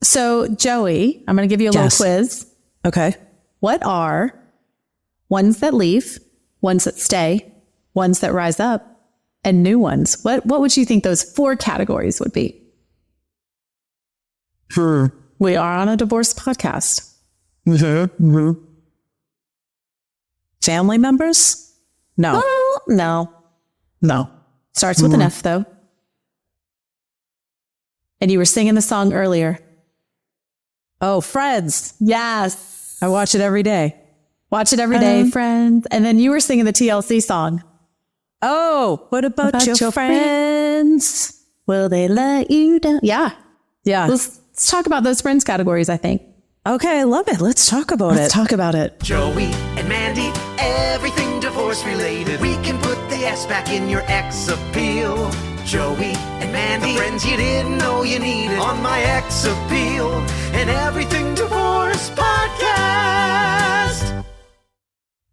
So, Joey, I'm going to give you a little quiz. Okay. What are ones that leave, ones that stay, ones that rise up, and new ones? What would you think those 4 categories would be? We are on a divorce podcast. Family members? No. No. Starts with an F, though. And you were singing the song earlier. Oh, Friends. Yes. I watch it every day. Watch it every day, Friends. And then you were singing the TLC song. Oh, what about your friends? Will they let you down? Yeah. Let's talk about those Friends categories, I think. Okay, I love it. Let's talk about Let's talk about it. Joey and Mandy, everything divorce related. We can put the S back in your ex appeal. Joey and Mandy, the friends you didn't know you needed on my ex appeal. And everything divorce podcast.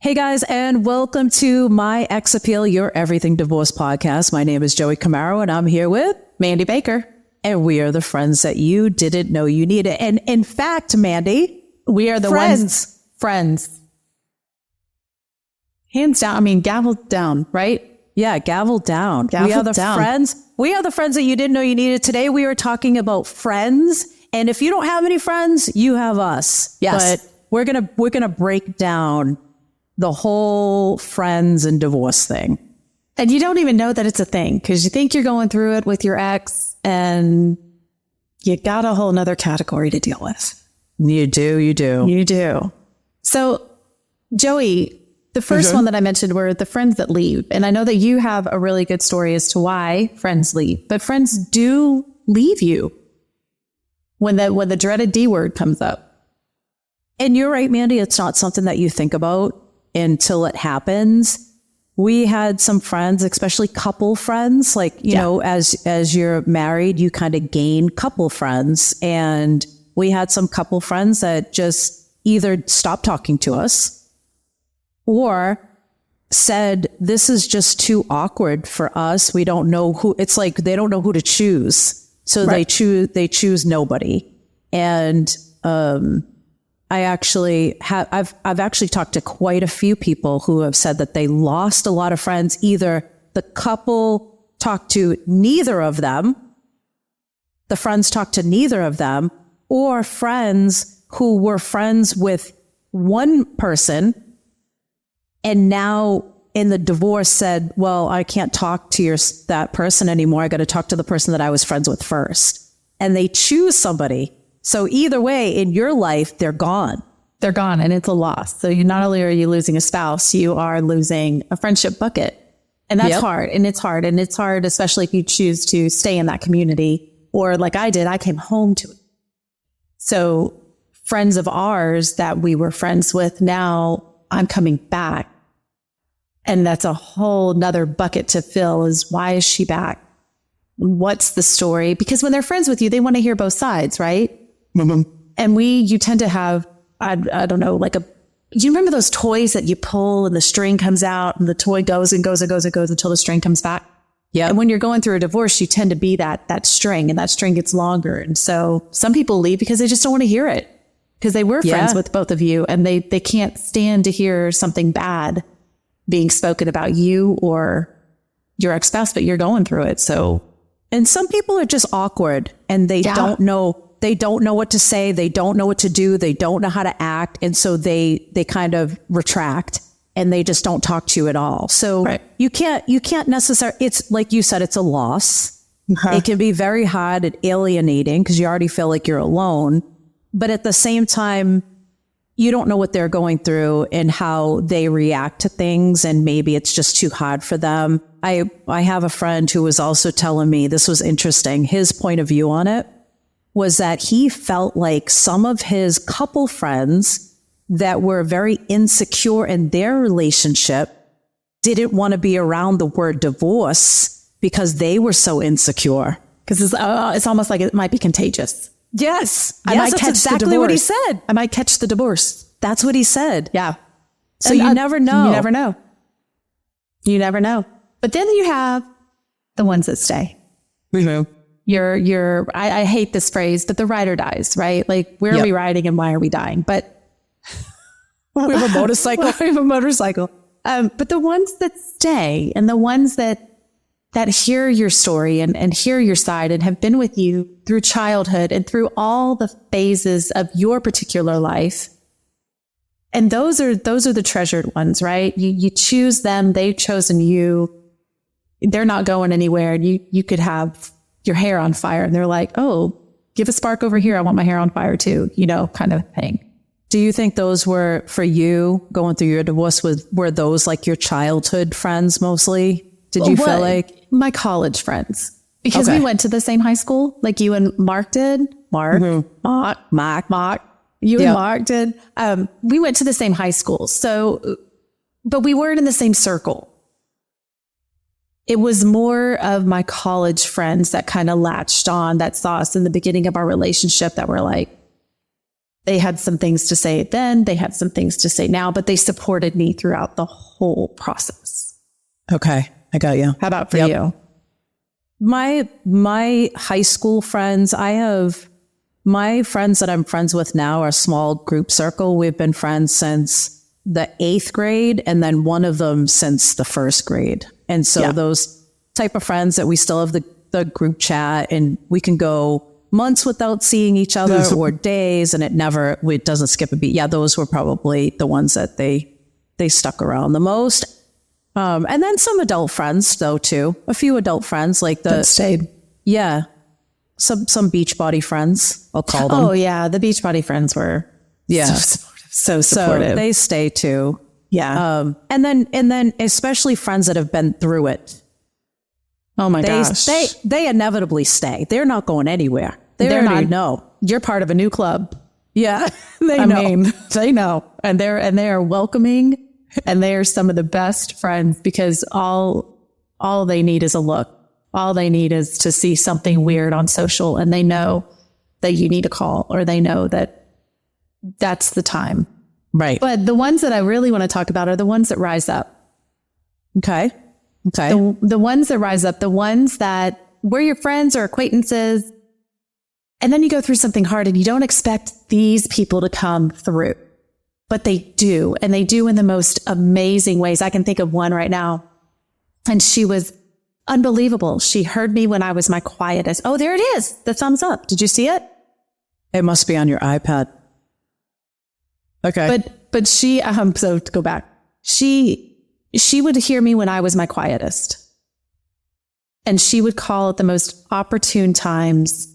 Hey guys, and welcome to My Ex Appeal, your everything divorce podcast. My name is Joey Camaro, and I'm here with Mandy Baker. And we are the friends that you didn't know you needed. And in fact, Mandy, we are the friends. Friends. Hands down. I mean, gavel down, right? Yeah, gavel down. We are the friends. We are the friends that you didn't know you needed. Today, we are talking about friends. And if you don't have any friends, you have us. Yes. But we're gonna break down the whole friends and divorce thing. And you don't even know that it's a thing because you think you're going through it with your ex and you got a whole nother category to deal with. You do. So, Joey, the first one that I mentioned were the friends that leave. And I know that you have a really good story as to why friends leave, but friends do leave you when the dreaded D word comes up. And you're right, Mandy. It's not something that you think about until it happens. We had some friends, especially couple friends, like, you know, as you're married, you kind of gain couple friends. And we had some couple friends that just either stopped talking to us or said, this is just too awkward for us. We don't know who, it's like they don't know who to choose. So they choose nobody. And I've actually talked to quite a few people who have said that they lost a lot of friends. Either the couple talked to neither of them, the friends talked to neither of them, or friends who were friends with one person and now in the divorce said, well, I can't talk to that person anymore. I got to talk to the person that I was friends with first. And they choose somebody. So either way, in your life, they're gone. They're gone, and it's a loss. So not only are you losing a spouse, you are losing a friendship bucket. And that's hard. And it's hard. And it's hard, especially if you choose to stay in that community. Or like I did, I came home to it. So friends of ours that we were friends with, now I'm coming back. And that's a whole nother bucket to fill is, why is she back? What's the story? Because when they're friends with you, they want to hear both sides, right? Mm-hmm. And you tend to have, I don't know, do you remember those toys that you pull and the string comes out and the toy goes and goes and goes and goes until the string comes back? Yeah. And when you're going through a divorce, you tend to be that string, and that string gets longer. And so some people leave because they just don't want to hear it, because they were friends with both of you and they can't stand to hear something bad being spoken about you or your ex-spouse, but you're going through it. So, and some people are just awkward and they don't know what to say. They don't know what to do. They don't know how to act. And so they kind of retract and they just don't talk to you at all. So you can't necessarily, it's like you said, it's a loss. It can be very hard and alienating because you already feel like you're alone. But at the same time, you don't know what they're going through and how they react to things. And maybe it's just too hard for them. I have a friend who was also telling me, this was interesting. His point of view on it was that he felt like some of his couple friends that were very insecure in their relationship didn't want to be around the word divorce because they were so insecure. Because it's almost like it might be contagious. Yes. That's exactly what he said. I might catch the divorce. That's what he said. Yeah. So you never know. You never know. You never know. But then you have the ones that stay. Mm-hmm. I hate this phrase, but the ride or dies, right? Like, where are we riding and why are we dying? But we have a motorcycle. We have a motorcycle. But the ones that stay and the ones that hear your story and hear your side and have been with you through childhood and through all the phases of your particular life. And those are the treasured ones, right? You choose them. They've chosen you. They're not going anywhere. You could have your hair on fire and they're like, oh, give a spark over here. I want my hair on fire too, kind of thing. Do you think those were, for you, going through your divorce, were those like your childhood friends mostly? Did you feel like? My college friends. Because we went to the same high school, like you and Mark did. Mark. You and Mark did. We went to the same high school. So, but we weren't in the same circle. It was more of my college friends that kind of latched on, that saw us in the beginning of our relationship, that were like, they had some things to say then, they had some things to say now, but they supported me throughout the whole process. Okay, I got you. How about for you? My high school friends, my friends that I'm friends with now are a small group circle. We've been friends since the 8th grade, and then one of them since the 1st grade. And so those type of friends that we still have the group chat, and we can go months without seeing each other or days, and it doesn't skip a beat. Yeah, those were probably the ones that they stuck around the most. And then some adult friends though too. A few adult friends like that stayed. Yeah. Some Beachbody friends, I'll call them. Oh yeah, the Beachbody friends were so supportive. So they stay too. Yeah. And then especially friends that have been through it. Oh my gosh. They inevitably stay. They're not going anywhere. They're not. No, you're part of a new club. Yeah. They know. And they are welcoming, and they are some of the best friends, because all they need is a look. All they need is to see something weird on social, and they know that you need a call, or they know that that's the time. Right. But the ones that I really want to talk about are the ones that rise up. Okay. The ones that rise up, the ones that were your friends or acquaintances, and then you go through something hard and you don't expect these people to come through, but they do. And they do in the most amazing ways. I can think of one right now, and she was unbelievable. She heard me when I was my quietest. Oh, there it is. The thumbs up. Did you see it? It must be on your iPad. Okay. But she, so to go back, she would hear me when I was my quietest. And she would call at the most opportune times.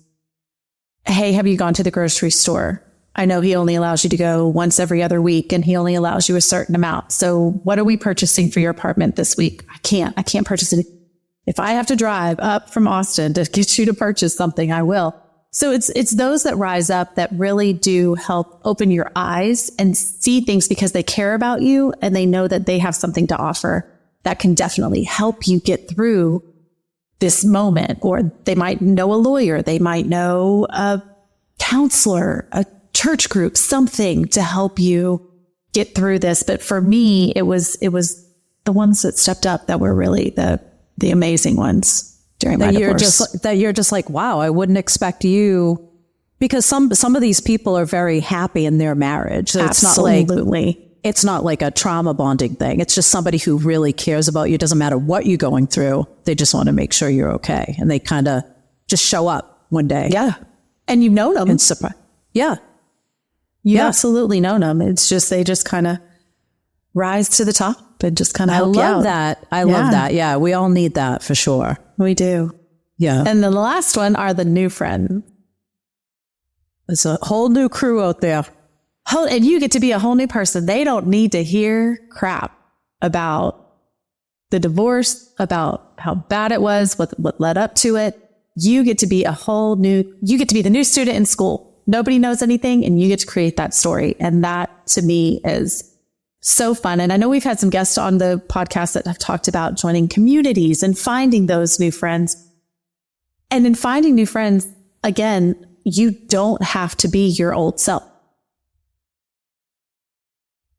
Hey, have you gone to the grocery store? I know he only allows you to go once every other week, and he only allows you a certain amount. So what are we purchasing for your apartment this week? I can't purchase it. If I have to drive up from Austin to get you to purchase something, I will. So it's those that rise up that really do help open your eyes and see things, because they care about you and they know that they have something to offer that can definitely help you get through this moment. Or they might know a lawyer, they might know a counselor, a church group, something to help you get through this. But for me, it was the ones that stepped up that were really the amazing ones. During my divorce. You're just like, wow, I wouldn't expect you, because some of these people are very happy in their marriage. So Absolutely. It's not like a trauma bonding thing. It's just somebody who really cares about you. It doesn't matter what you're going through. They just want to make sure you're okay. And they kind of just show up one day. Yeah. And you've known them. And surprise. Yeah. You absolutely known them. It's just, they just kind of rise to the top and just kind of help you out. I love that. I love that. Yeah. We all need that for sure. We do. Yeah. And then the last one are the new friends. It's a whole new crew out there. And you get to be a whole new person. They don't need to hear crap about the divorce, about how bad it was, what led up to it. You get to be you get to be the new student in school. Nobody knows anything, and you get to create that story. And that to me is so fun. And I know we've had some guests on the podcast that have talked about joining communities and finding those new friends. And in finding new friends, again, you don't have to be your old self.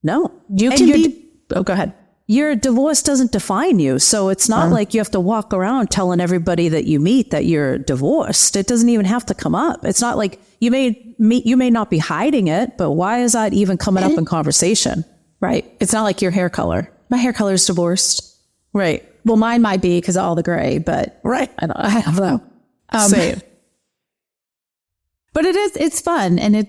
No, you can be. Oh, go ahead. your divorce doesn't define you. So it's not like you have to walk around telling everybody that you meet that you're divorced. It doesn't even have to come up. It's not like you may not be hiding it, but why is that even coming up in conversation? Right. It's not like your hair color. My hair color is divorced. Right. Well, mine might be because of all the gray, but Right. I don't know. Same. But it's fun. And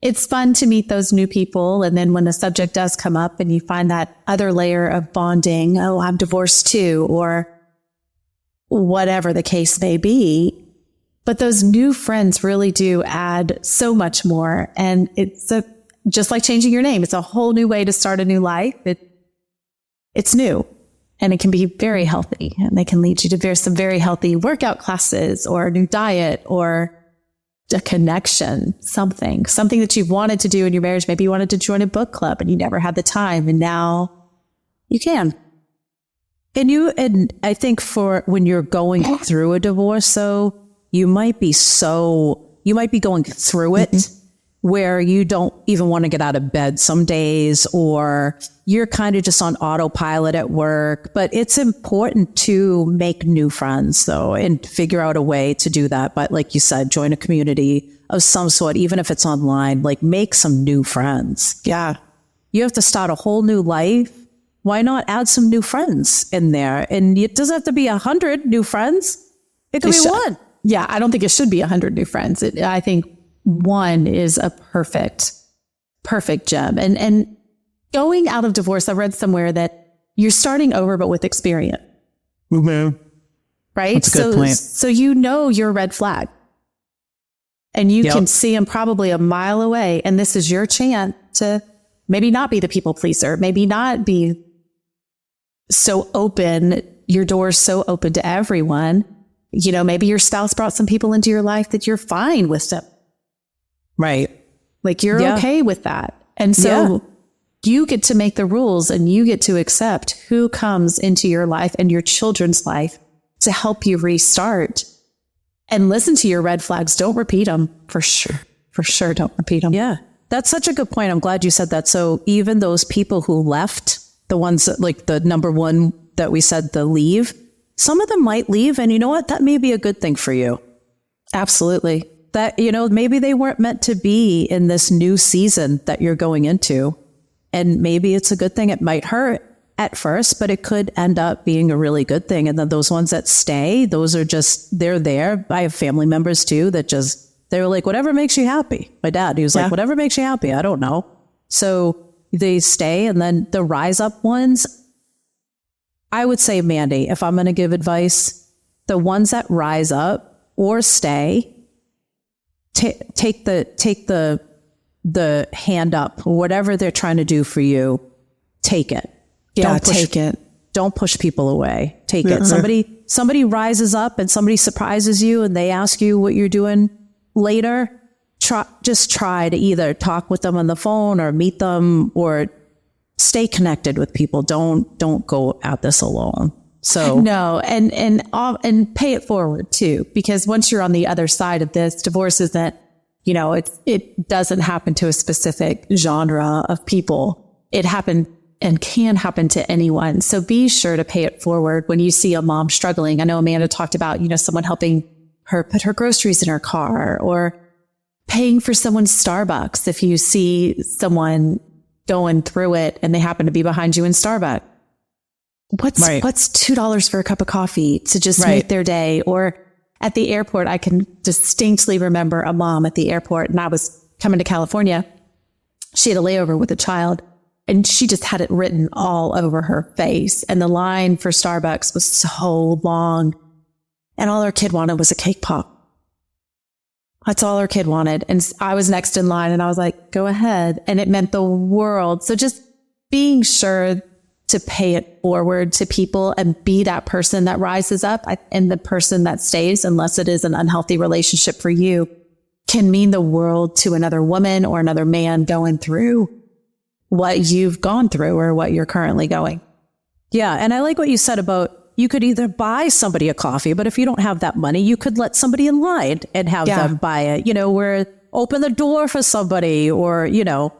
it's fun to meet those new people. And then when the subject does come up and you find that other layer of bonding, oh, I'm divorced too, or whatever the case may be. But those new friends really do add so much more. And it's just like changing your name. It's a whole new way to start a new life. It's new and it can be very healthy, and they can lead you to some very healthy workout classes or a new diet or a connection, something that you've wanted to do in your marriage. Maybe you wanted to join a book club and you never had the time, and now you can. And I think for when you're going through a divorce, though, you might be going through it where you don't even want to get out of bed some days, or you're kind of just on autopilot at work. But it's important to make new friends, though, and figure out a way to do that. But like you said, join a community of some sort, even if it's online, like make some new friends. Yeah. You have to start a whole new life. Why not add some new friends in there? And it doesn't have to be 100 new friends. It could be one. Yeah. I don't think it should be 100 new friends. I think one is a perfect gem. And going out of divorce, I read somewhere that you're starting over, but with experience. Man. Right? That's a good point. So you know your red flag. And you can see them probably a mile away. And this is your chance to maybe not be the people pleaser, maybe not be so open, your door's so open to everyone. You know, maybe your spouse brought some people into your life that you're fine with them. Right. Like you're okay with that. And so you get to make the rules, and you get to accept who comes into your life and your children's life to help you restart, and listen to your red flags. Don't repeat them. For sure. Don't repeat them. Yeah. That's such a good point. I'm glad you said that. So even those people who left, the ones that, like the number one that we said, the leave, some of them might leave. And you know what? That may be a good thing for you. Absolutely. That, you know, maybe they weren't meant to be in this new season that you're going into. And maybe it's a good thing. It might hurt at first, but it could end up being a really good thing. And then those ones that stay, those are just, they're there. I have family members too that they were like, whatever makes you happy. My dad, he was like, whatever makes you happy. I don't know. So they stay. And then the rise up ones, I would say, Mandy, if I'm going to give advice, the ones that rise up or stay, take the hand up, whatever they're trying to do for you, take it. Yeah, take it. Don't push people away. Take it. Somebody rises up and somebody surprises you and they ask you what you're doing later. Just try to either talk with them on the phone or meet them or stay connected with people. Don't go at this alone. So no, and pay it forward too, because once you're on the other side of this, divorce isn't, you know, it doesn't happen to a specific genre of people. It happened and can happen to anyone. So be sure to pay it forward when you see a mom struggling. I know Amanda talked about, you know, someone helping her put her groceries in her car, or paying for someone's Starbucks if you see someone going through it and they happen to be behind you in Starbucks. What's $2 for a cup of coffee to just make their day? Or at the airport, I can distinctly remember a mom at the airport, and I was coming to California. She had a layover with a child, and she just had it written all over her face. And the line for Starbucks was so long, and all her kid wanted was a cake pop. That's all her kid wanted. And I was next in line, and I was like, go ahead. And it meant the world. So just being sure to pay it forward to people and be that person that rises up, and the person that stays, unless it is an unhealthy relationship for you, can mean the world to another woman or another man going through what you've gone through or what you're currently going. Yeah. And I like what you said about, you could either buy somebody a coffee, but if you don't have that money, you could let somebody in line and have them buy it, you know, where open the door for somebody, or, you know,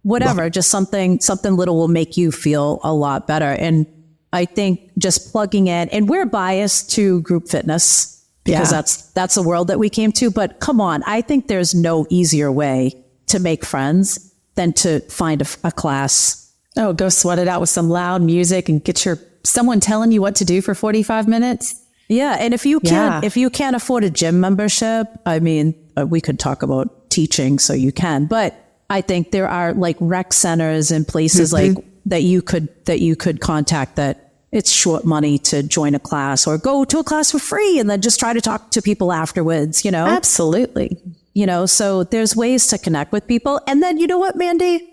whatever, just something little will make you feel a lot better. And I think just plugging in, and we're biased to group fitness because that's the world that we came to. But come on, I think there's no easier way to make friends than to find a class. Oh, go sweat it out with some loud music and get someone telling you what to do for 45 minutes. Yeah. And if you can't afford a gym membership, I mean, we could talk about teaching so you can, but I think there are like rec centers and places like that you could contact that it's short money to join a class or go to a class for free and then just try to talk to people afterwards, you know? Absolutely. You know, so there's ways to connect with people. And then you know what, Mandy?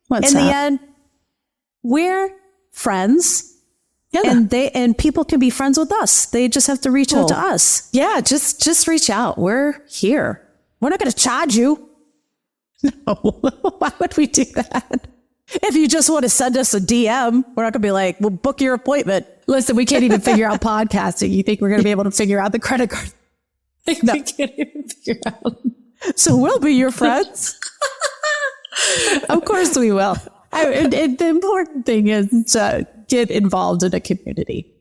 What's In that? the end, we're friends. Yeah. And people can be friends with us. They just have to reach out to us. Yeah, just reach out. We're here. We're not going to charge you. No. Why would we do that? If you just want to send us a DM, we're not going to be like, we'll book your appointment. Listen, we can't even figure out podcasting. You think we're going to be able to figure out the credit card? No. We can't even figure out. So we'll be your friends. Of course we will. The important thing is to get involved in a community.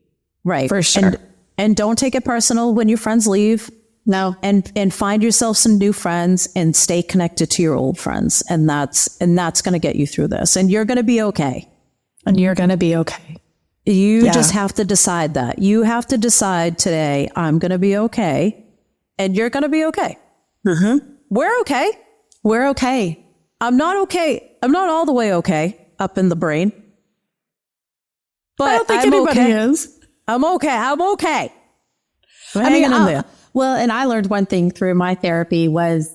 Right. For sure. And don't take it personal when your friends leave. No. And find yourself some new friends and stay connected to your old friends. And that's going to get you through this. And you're going to be okay. And you're going to be okay. You just have to decide that. You have to decide today, I'm going to be okay. And you're going to be okay. Mm-hmm. We're okay. We're okay. I'm not okay. I'm not all the way okay up in the brain. But I don't think I'm anybody okay. is. I'm okay. I'm okay. I'm I mean, hanging in there. Well, and I learned one thing through my therapy was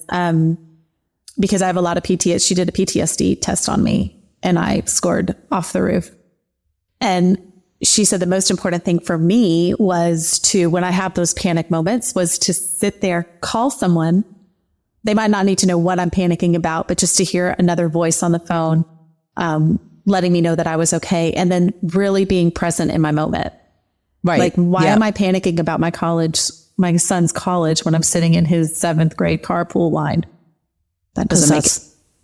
because I have a lot of PTSD. She did a PTSD test on me and I scored off the roof. And she said the most important thing for me was to, when I have those panic moments, was to sit there, call someone. They might not need to know what I'm panicking about, but just to hear another voice on the phone, letting me know that I was okay. And then really being present in my moment. Right. Like, why am I panicking about my son's college when I'm sitting in his 7th grade carpool line? That doesn't make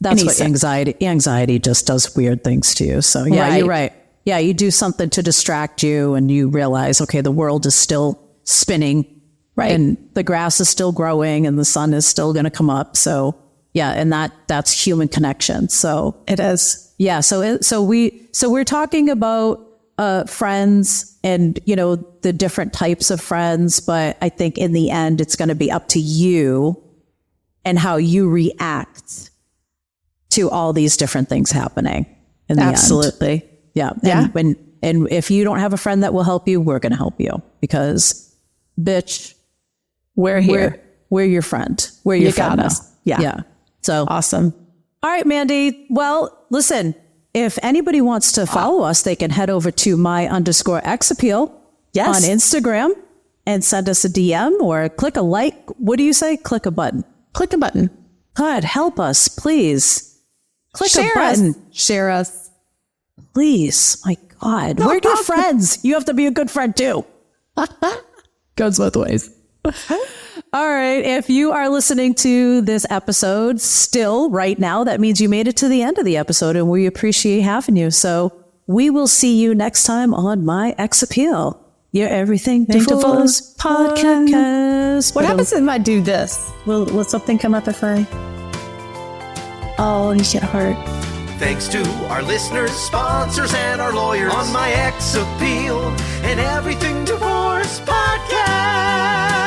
That's any what sense. anxiety just does weird things to you. So yeah, you're right. Yeah. You do something to distract you and you realize, okay, the world is still spinning. Right. And the grass is still growing and the sun is still going to come up. So yeah. And that's human connection. So It is. yeah. So we're talking about friends and, you know, the different types of friends. But I think in the end, it's going to be up to you and how you react to all these different things happening in the end. Absolutely. Yeah. Yeah. And if you don't have a friend that will help you, we're going to help you because bitch, We're here. we're your friend. We're your You friend got now. us. Yeah. Yeah. So Awesome. all right, Mandy. Well, listen, if anybody wants to follow us, they can head over to my_exappeal Yes. on Instagram and send us a DM or click a like. What do you say? Click a button. Click a button. God, help us, please. Click Share a button. us. Share us. Please. My God. No We're good problem. friends. You have to be a good friend too. Goes both ways. All right. If you are listening to this episode still right now, that means you made it to the end of the episode and we appreciate having you. So we will see you next time on My Ex Appeal. Your Everything Divorce podcast. What happens if I do this? Will something come up if I... Oh, you get hurt. Thanks to our listeners, sponsors, and our lawyers on My Ex Appeal and Everything Divorce Podcast.